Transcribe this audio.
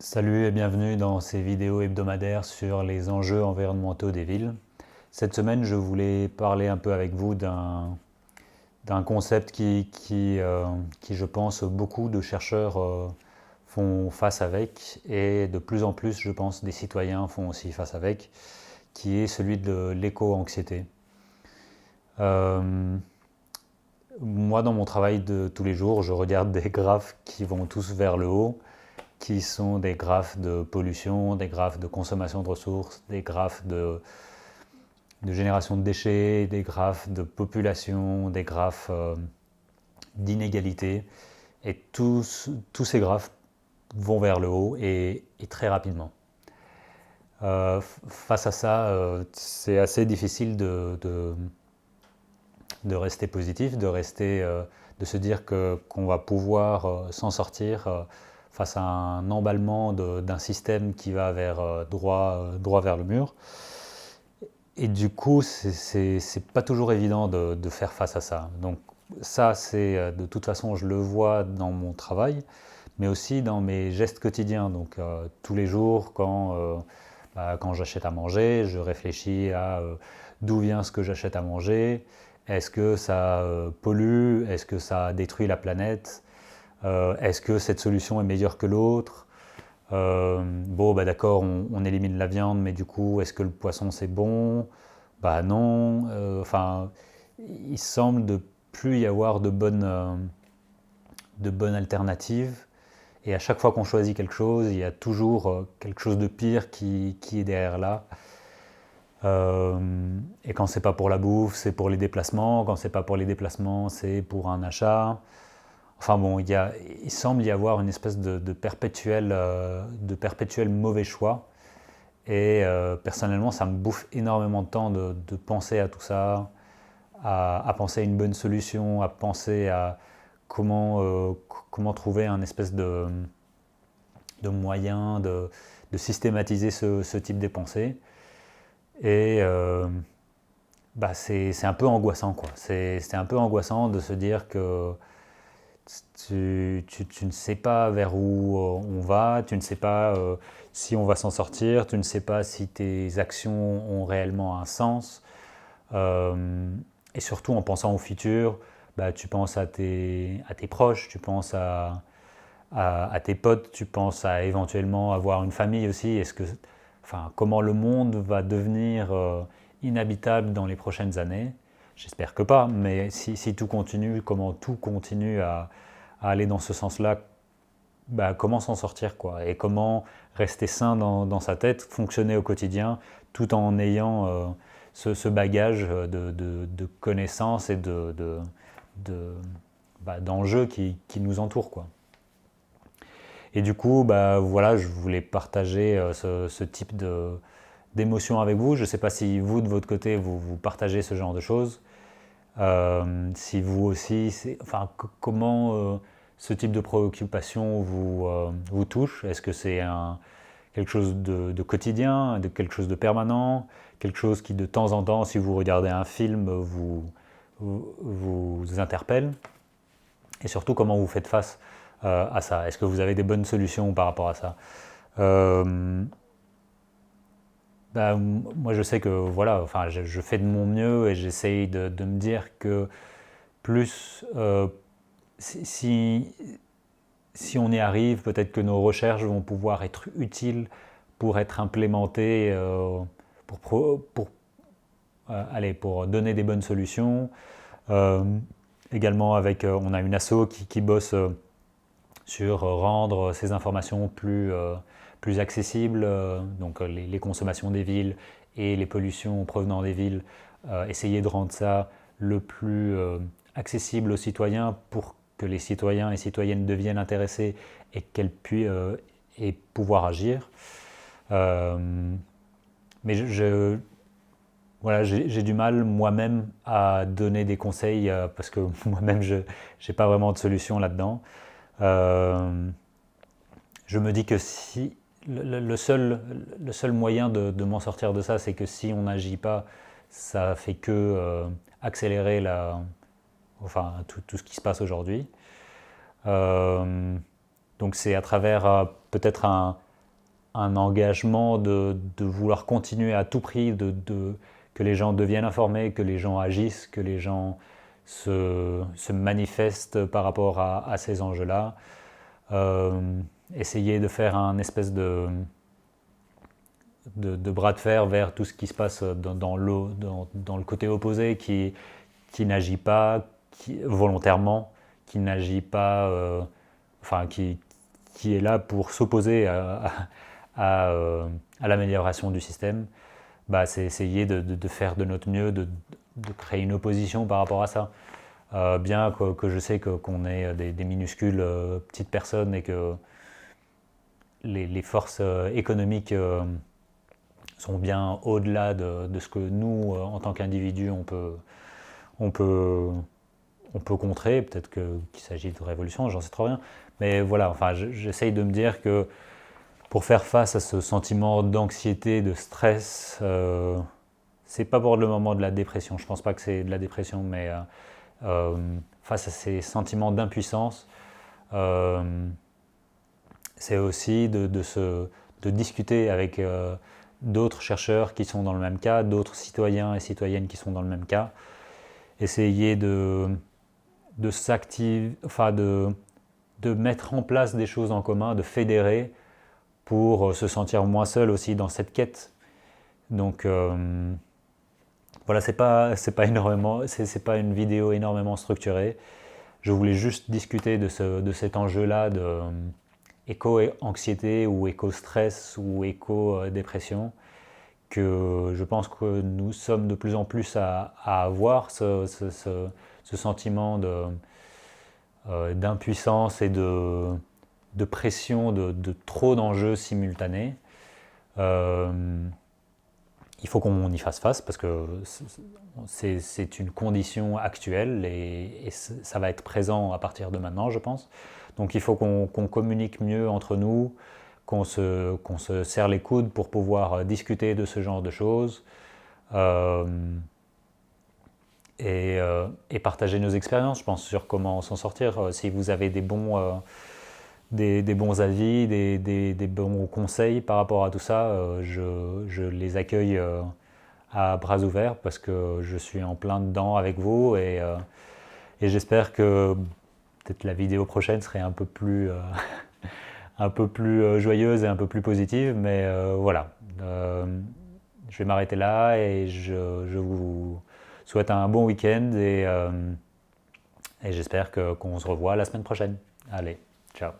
Salut et bienvenue dans ces vidéos hebdomadaires sur les enjeux environnementaux des villes. Cette semaine, je voulais parler un peu avec vous d'un concept qui, je pense, beaucoup de chercheurs font face avec et de plus en plus, je pense, des citoyens font aussi face avec, qui est celui de l'éco-anxiété. Euh, Moi, dans mon travail de tous les jours, je regarde des graphes qui vont tous vers le haut, qui sont des graphes de pollution, des graphes de consommation de ressources, des graphes de génération de déchets, des graphes de population, des graphes d'inégalité. Et tous ces graphes vont vers le haut et très rapidement. Face à ça, c'est assez difficile de rester positif, de se dire qu'on va pouvoir s'en sortir face à un emballement d'un système qui va droit vers le mur. Et du coup, c'est pas toujours évident de faire face à ça. Donc ça, de toute façon, je le vois dans mon travail, mais aussi dans mes gestes quotidiens. Donc tous les jours, quand j'achète à manger, je réfléchis à d'où vient ce que j'achète à manger. Est-ce que ça pollue? Est-ce que ça détruit la planète? Est-ce que cette solution est meilleure que l'autre? Bon, bah d'accord, on élimine la viande, mais du coup, est-ce que le poisson c'est bon? Bah non. Enfin, il semble de plus y avoir de bonnes alternatives. Et à chaque fois qu'on choisit quelque chose, il y a toujours quelque chose de pire qui est derrière là. Et quand c'est pas pour la bouffe, c'est pour les déplacements. Quand c'est pas pour les déplacements, c'est pour un achat. Enfin bon, il semble y avoir une espèce de perpétuel mauvais choix. Et personnellement, ça me bouffe énormément de temps de penser à tout ça, à penser à une bonne solution, à penser à comment trouver un espèce de moyen de systématiser ce type de pensée. Et bah c'est un peu angoissant, quoi. C'est un peu angoissant de se dire que tu ne sais pas vers où on va, tu ne sais pas si on va s'en sortir, tu ne sais pas si tes actions ont réellement un sens. Euh, et surtout en pensant au futur, bah, tu penses à tes proches, tu penses à tes potes, tu penses à éventuellement avoir une famille aussi. Enfin, comment le monde va devenir inhabitable dans les prochaines années? J'espère que pas, mais si tout continue, comment tout continue à aller dans ce sens-là, bah, comment s'en sortir, quoi? Et comment rester sain dans sa tête, fonctionner au quotidien, tout en ayant ce bagage de connaissances et de, d'enjeux qui nous entourent, quoi. Et du coup, bah, voilà, je voulais partager ce type d'émotions avec vous. Je ne sais pas si vous, de votre côté, vous partagez ce genre de choses. Si vous aussi, enfin, comment ce type de préoccupation vous touche? Est-ce que c'est quelque chose de quotidien, de quelque chose de permanent, quelque chose qui de temps en temps, si vous regardez un film, vous interpelle? Et surtout, comment vous faites face à ça? Est-ce que vous avez des bonnes solutions par rapport à ça? Euh, Bah, moi, je sais que voilà, enfin, je fais de mon mieux et j'essaye de me dire que plus si, si, si on y arrive, peut-être que nos recherches vont pouvoir être utiles pour être implémentées, pour, allez, pour donner des bonnes solutions. Euh, Également, on a une asso qui bosse sur rendre ces informations plus accessibles, donc les consommations des villes et les pollutions provenant des villes, essayer de rendre ça le plus accessible aux citoyens pour que les citoyens et citoyennes deviennent intéressés et qu'elles puissent et pouvoir agir. Mais voilà, j'ai du mal moi-même à donner des conseils parce que moi-même je n'ai pas vraiment de solution là-dedans. Euh, je me dis que si le seul moyen de m'en sortir de ça, c'est que si on n'agit pas, ça fait que accélérer enfin, tout ce qui se passe aujourd'hui. Euh, donc c'est à travers peut-être un engagement de vouloir continuer à tout prix, que les gens deviennent informés, que les gens agissent, que les gens se manifestent par rapport à ces enjeux-là. Essayer de faire un espèce de bras de fer vers tout ce qui se passe dans le côté opposé qui n'agit pas volontairement, qui n'agit pas, enfin qui est là pour s'opposer à l'amélioration du système. Bah, c'est essayer de faire de notre mieux, de créer une opposition par rapport à ça. Bien que je sais qu'on est des minuscules petites personnes et que les forces économiques sont bien au-delà de ce que nous, en tant qu'individus, on peut contrer. Peut-être qu'il s'agit de révolution, j'en sais trop rien. Mais voilà, enfin, j'essaye de me dire que pour faire face à ce sentiment d'anxiété, de stress, c'est pas pour le moment de la dépression. Je pense pas que c'est de la dépression, mais face à ces sentiments d'impuissance, c'est aussi de discuter avec d'autres chercheurs qui sont dans le même cas, d'autres citoyens et citoyennes qui sont dans le même cas, essayer de mettre en place des choses en commun, de fédérer pour se sentir moins seul aussi dans cette quête. Donc voilà, c'est pas une vidéo énormément structurée. Je voulais juste discuter de cet enjeu-là de éco-anxiété ou éco-stress ou éco-dépression, que je pense que nous sommes de plus en plus à avoir ce sentiment d'impuissance et de pression, de trop d'enjeux simultanés. Il faut qu'on y fasse face parce que c'est une condition actuelle et ça va être présent à partir de maintenant, je pense. Donc il faut qu'on communique mieux entre nous, qu'on se serre les coudes pour pouvoir discuter de ce genre de choses et partager nos expériences, je pense, sur comment s'en sortir. Si vous avez des bons avis, des bons conseils par rapport à tout ça, je les accueille à bras ouverts parce que je suis en plein dedans avec vous et j'espère que peut-être la vidéo prochaine serait un peu plus, joyeuse et un peu plus positive, mais voilà. Je vais m'arrêter là et je vous souhaite un bon week-end et j'espère qu'on se revoit la semaine prochaine. Allez, ciao.